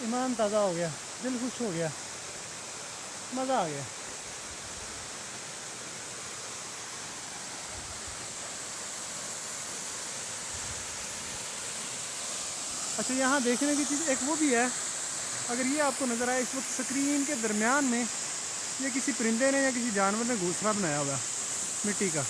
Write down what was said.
ईमान ताज़ा हो गया, दिल खुश हो गया, मज़ा आ गया। अच्छा, यहाँ देखने की चीज़ एक वो भी है, अगर ये आपको नज़र आए इस वक्त स्क्रीन के दरमियान में ये किसी परिंदे ने या किसी जानवर ने घोंसला बनाया हुआ है मिट्टी का।